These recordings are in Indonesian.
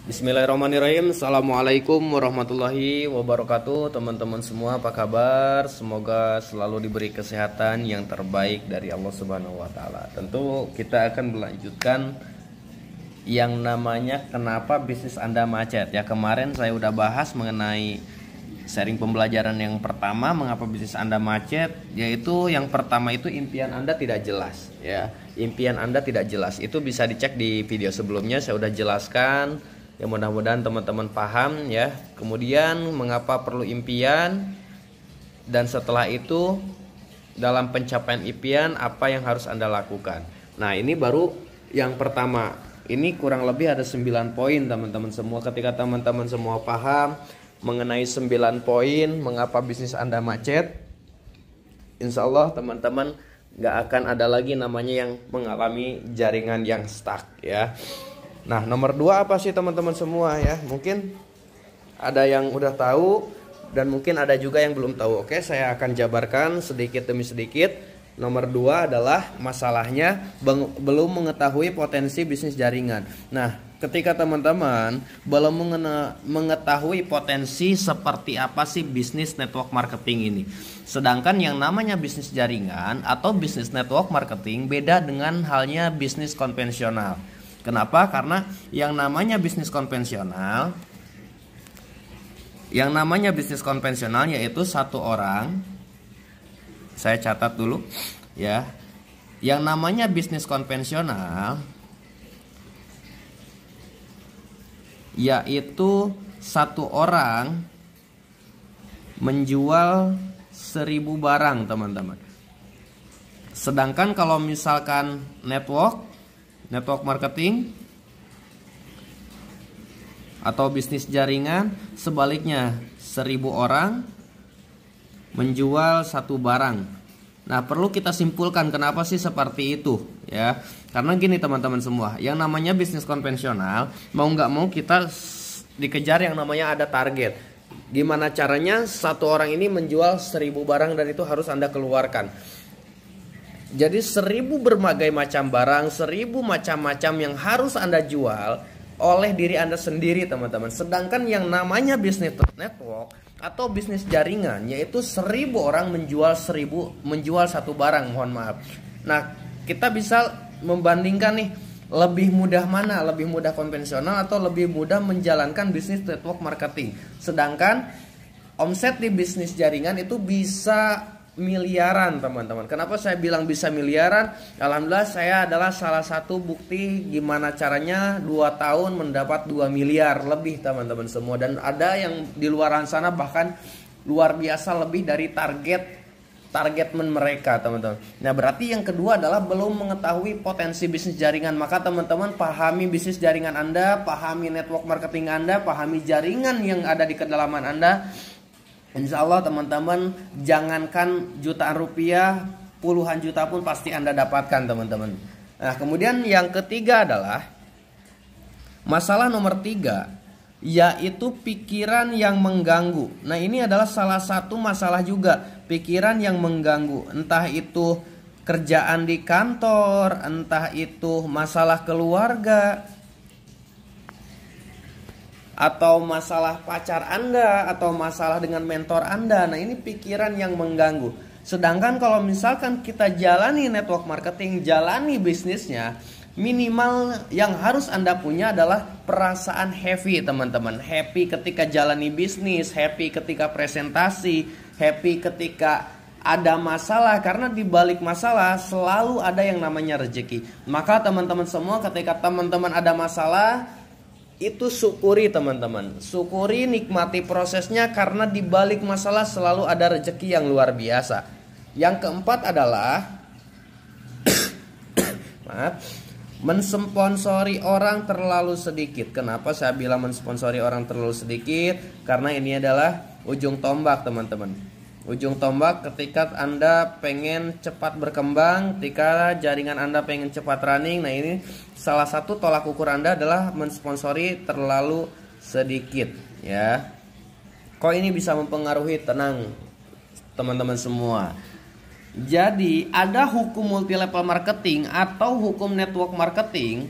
Bismillahirrahmanirrahim. Assalamualaikum warahmatullahi wabarakatuh. Teman-teman semua, apa kabar? Semoga selalu diberi kesehatan yang terbaik dari Allah Subhanahu wa taala. Tentu kita akan melanjutkan yang namanya kenapa bisnis Anda macet. Ya, kemarin saya udah bahas mengenai sharing pembelajaran yang pertama, mengapa bisnis Anda macet, yaitu yang pertama itu impian Anda tidak jelas, ya. Impian Anda tidak jelas. Itu bisa dicek di video sebelumnya, saya udah jelaskan. Ya, mudah-mudahan teman-teman paham ya. Kemudian mengapa perlu impian, dan setelah itu dalam pencapaian impian apa yang harus Anda lakukan. Nah, ini baru yang pertama. Ini kurang lebih ada 9 poin teman-teman semua. Ketika teman-teman semua paham mengenai 9 poin mengapa bisnis Anda macet, insya Allah teman-teman gak akan ada lagi namanya yang mengalami jaringan yang stuck ya. Nah, nomor 2 apa sih teman-teman semua ya? Mungkin ada yang udah tahu dan mungkin ada juga yang belum tahu. Oke, saya akan jabarkan sedikit demi sedikit. Nomor 2 adalah masalahnya belum mengetahui potensi bisnis jaringan. Nah, ketika teman-teman belum mengetahui potensi seperti apa sih bisnis network marketing ini. Sedangkan yang namanya bisnis jaringan atau bisnis network marketing beda dengan halnya bisnis konvensional. Kenapa? Karena yang namanya bisnis konvensional yaitu satu orang. Saya catat dulu ya. Yang namanya bisnis konvensional yaitu satu orang menjual 1000 barang, teman-teman. Sedangkan kalau misalkan network marketing atau bisnis jaringan sebaliknya, 1000 orang menjual 1 barang. Nah, perlu kita simpulkan kenapa sih seperti itu ya. Karena gini teman-teman semua, yang namanya bisnis konvensional mau nggak mau kita dikejar yang namanya ada target. Gimana caranya satu orang ini menjual 1000 barang dan itu harus Anda keluarkan. Jadi 1000 berbagai macam barang, 1000 macam-macam yang harus Anda jual oleh diri Anda sendiri, teman-teman. Sedangkan yang namanya bisnis network atau bisnis jaringan yaitu 1000 orang menjual 1 barang, mohon maaf. Nah, kita bisa membandingkan nih, lebih mudah mana? Lebih mudah konvensional atau lebih mudah menjalankan bisnis network marketing? Sedangkan omset di bisnis jaringan itu bisa miliaran, teman-teman. Kenapa saya bilang bisa miliaran? Alhamdulillah saya adalah salah satu bukti gimana caranya 2 tahun mendapat 2 miliar lebih, teman-teman semua. Dan ada yang di luar sana bahkan luar biasa lebih dari targetmen mereka, teman-teman. Nah, berarti yang kedua adalah belum mengetahui potensi bisnis jaringan. Maka teman-teman pahami bisnis jaringan Anda, pahami network marketing Anda, pahami jaringan yang ada di kedalaman Anda. Insya Allah teman-teman, jangankan jutaan rupiah, puluhan juta pun pasti Anda dapatkan, teman-teman. Nah, kemudian yang ketiga adalah masalah nomor 3, yaitu pikiran yang mengganggu. Nah, ini adalah salah satu masalah juga, pikiran yang mengganggu. Entah itu kerjaan di kantor, entah itu masalah keluarga, atau masalah pacar Anda, atau masalah dengan mentor Anda. Nah, ini pikiran yang mengganggu. Sedangkan kalau misalkan kita jalani network marketing, jalani bisnisnya, minimal yang harus Anda punya adalah perasaan happy, teman-teman. Happy ketika jalani bisnis, happy ketika presentasi, happy ketika ada masalah. Karena di balik masalah selalu ada yang namanya rezeki. Maka teman-teman semua, ketika teman-teman ada masalah, itu syukuri, teman-teman. Syukuri, nikmati prosesnya, karena di balik masalah selalu ada rezeki yang luar biasa. Yang keempat adalah mensponsori orang terlalu sedikit. Kenapa saya bilang mensponsori orang terlalu sedikit? Karena ini adalah ujung tombak, teman-teman. Ujung tombak ketika Anda pengen cepat berkembang, ketika jaringan Anda pengen cepat running. Nah, ini salah satu tolak ukur Anda adalah mensponsori terlalu sedikit ya. Kok ini bisa mempengaruhi? Tenang teman-teman semua. Jadi ada hukum multi level marketing atau hukum network marketing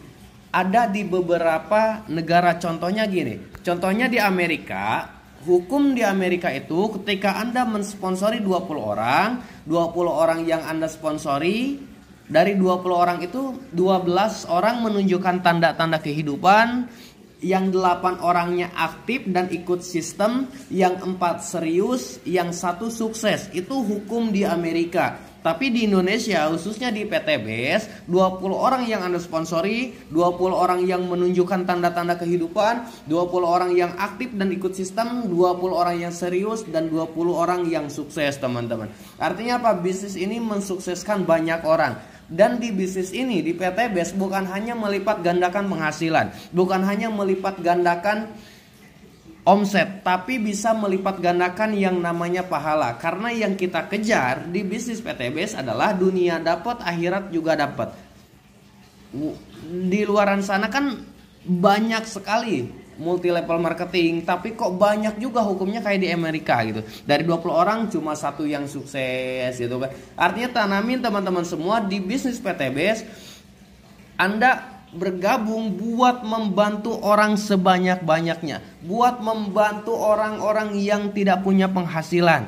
ada di beberapa negara. Contohnya gini, contohnya di Amerika, hukum di Amerika itu ketika Anda mensponsori 20 orang, 20 orang yang Anda sponsori, dari 20 orang itu 12 orang menunjukkan tanda-tanda kehidupan, yang 8 orangnya aktif dan ikut sistem, yang 4 serius, yang 1 sukses. Itu hukum di Amerika. Tapi di Indonesia, khususnya di PTBS, 20 orang yang Anda sponsori, 20 orang yang menunjukkan tanda-tanda kehidupan, 20 orang yang aktif dan ikut sistem, 20 orang yang serius, dan 20 orang yang sukses, teman-teman. Artinya apa? Bisnis ini mensukseskan banyak orang. Dan di bisnis ini, di PTBS, bukan hanya melipat gandakan penghasilan, bukan hanya melipat gandakan omset, tapi bisa melipat gandakan yang namanya pahala. Karena yang kita kejar di bisnis PTBS adalah dunia dapat, akhirat juga dapat. Di luaran sana kan banyak sekali multi level marketing, tapi kok banyak juga hukumnya kayak di Amerika gitu. Dari 20 orang cuma 1 yang sukses gitu kan. Artinya tanamin teman-teman semua di bisnis PTBS, Anda bergabung buat membantu orang sebanyak-banyaknya, buat membantu orang-orang yang tidak punya penghasilan.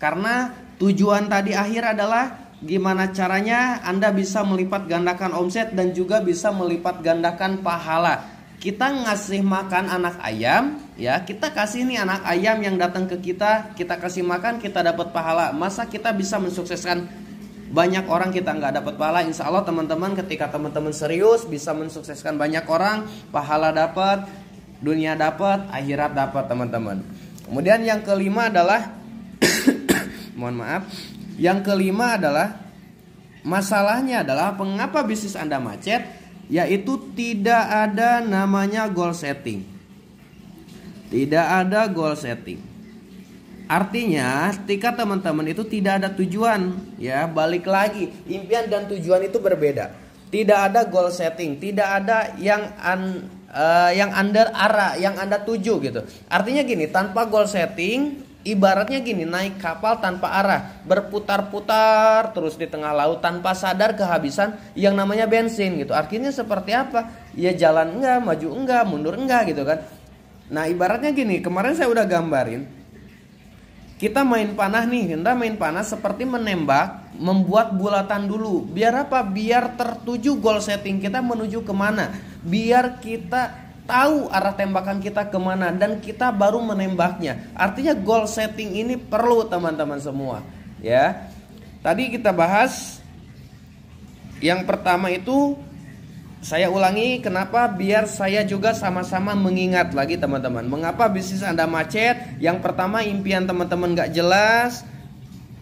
Karena tujuan tadi akhir adalah gimana caranya Anda bisa melipat gandakan omset dan juga bisa melipat gandakan pahala. Kita ngasih makan anak ayam, ya, kita kasih nih anak ayam yang datang ke kita kasih makan, kita dapat pahala. Masa kita bisa mensukseskan banyak orang kita nggak dapat pahala? Insya Allah teman-teman, ketika teman-teman serius bisa mensukseskan banyak orang, pahala dapat, dunia dapat, akhirat dapat, teman-teman. Kemudian yang kelima adalah mohon maaf, yang kelima adalah masalahnya adalah mengapa bisnis Anda macet, yaitu tidak ada namanya goal setting. Tidak ada goal setting. Artinya ketika teman-teman itu tidak ada tujuan, ya, balik lagi, impian dan tujuan itu berbeda. Tidak ada goal setting, tidak ada yang Anda arah, yang Anda tuju gitu. Artinya gini, tanpa goal setting, ibaratnya gini, naik kapal tanpa arah, berputar-putar terus di tengah laut tanpa sadar kehabisan yang namanya bensin gitu. Artinya seperti apa? Ya jalan enggak, maju enggak, mundur enggak gitu kan. Nah ibaratnya gini, kemarin saya udah gambarin, kita main panah nih, kita main panah seperti menembak, membuat bulatan dulu. Biar apa? Biar tertuju goal setting kita menuju kemana, biar kita tahu arah tembakan kita kemana dan kita baru menembaknya. Artinya goal setting ini perlu teman-teman semua, ya. Tadi kita bahas yang pertama itu, saya ulangi kenapa, biar saya juga sama-sama mengingat lagi teman-teman. Mengapa bisnis Anda macet? Yang pertama, impian teman-teman gak jelas.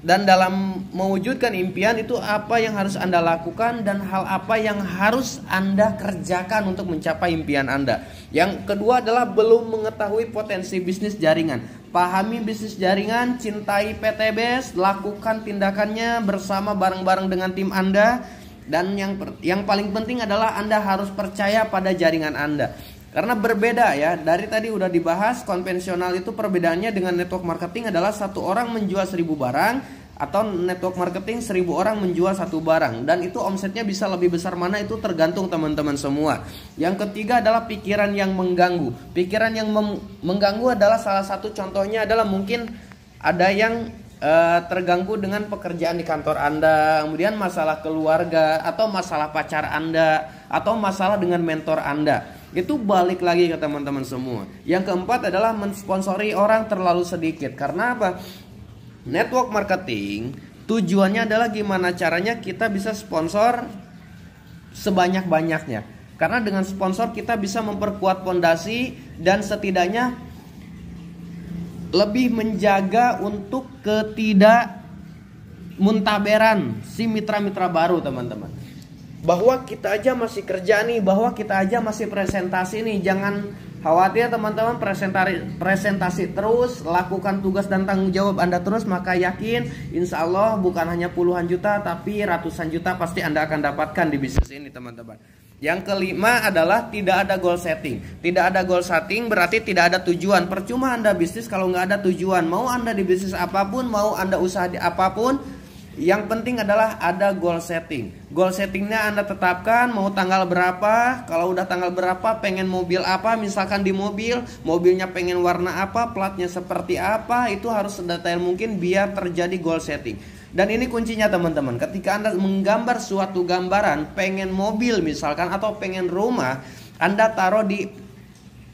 Dan dalam mewujudkan impian itu apa yang harus Anda lakukan dan hal apa yang harus Anda kerjakan untuk mencapai impian Anda. Yang kedua adalah belum mengetahui potensi bisnis jaringan. Pahami bisnis jaringan, cintai PTBS, lakukan tindakannya bersama bareng-bareng dengan tim Anda. Dan yang paling penting adalah Anda harus percaya pada jaringan Anda. Karena berbeda ya, dari tadi udah dibahas, konvensional itu perbedaannya dengan network marketing adalah 1 orang menjual 1000 barang, atau network marketing 1000 orang menjual 1 barang. Dan itu omsetnya bisa lebih besar mana itu tergantung teman-teman semua. Yang ketiga adalah pikiran yang mengganggu. Pikiran yang mengganggu adalah salah satu contohnya adalah mungkin ada yang terganggu dengan pekerjaan di kantor Anda, kemudian masalah keluarga, atau masalah pacar Anda, atau masalah dengan mentor Anda. Itu balik lagi ke teman-teman semua. Yang keempat adalah mensponsori orang terlalu sedikit. Karena apa? Network marketing tujuannya adalah gimana caranya kita bisa sponsor sebanyak-banyaknya. Karena dengan sponsor kita bisa memperkuat fondasi dan setidaknya lebih menjaga untuk ketidakmuntaberan si mitra-mitra baru teman-teman. Bahwa kita aja masih kerja nih, bahwa kita aja masih presentasi nih. Jangan khawatir teman-teman, presentasi terus, lakukan tugas dan tanggung jawab Anda terus, maka yakin insya Allah bukan hanya puluhan juta tapi ratusan juta pasti Anda akan dapatkan di bisnis ini teman-teman. Yang kelima adalah tidak ada goal setting. Tidak ada goal setting berarti tidak ada tujuan. Percuma Anda bisnis kalau nggak ada tujuan. Mau Anda di bisnis apapun, mau Anda usaha di apapun, yang penting adalah ada goal setting. Goal settingnya Anda tetapkan mau tanggal berapa. Kalau udah tanggal berapa, pengen mobil apa, misalkan di mobilnya pengen warna apa, platnya seperti apa, itu harus sedetail mungkin biar terjadi goal setting. Dan ini kuncinya teman-teman, ketika Anda menggambar suatu gambaran, pengen mobil misalkan atau pengen rumah, Anda taruh di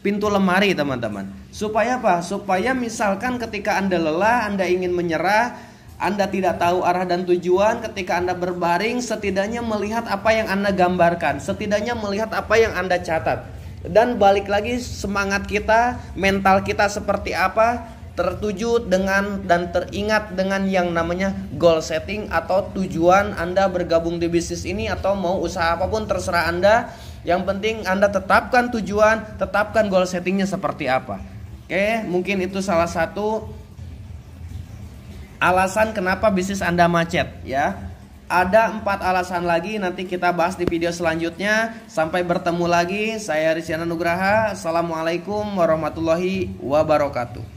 pintu lemari teman-teman. Supaya apa? Supaya misalkan ketika Anda lelah, Anda ingin menyerah, Anda tidak tahu arah dan tujuan, ketika Anda berbaring setidaknya melihat apa yang Anda gambarkan, setidaknya melihat apa yang Anda catat. Dan balik lagi semangat kita, mental kita seperti apa, tertuju dengan dan teringat dengan yang namanya goal setting atau tujuan Anda bergabung di bisnis ini atau mau usaha apapun terserah Anda. Yang penting Anda tetapkan tujuan, tetapkan goal settingnya seperti apa. Oke, mungkin itu salah satu alasan kenapa bisnis Anda macet ya. Ada 4 alasan lagi, nanti kita bahas di video selanjutnya. Sampai bertemu lagi, saya Rizky Nugraha. Assalamualaikum warahmatullahi wabarakatuh.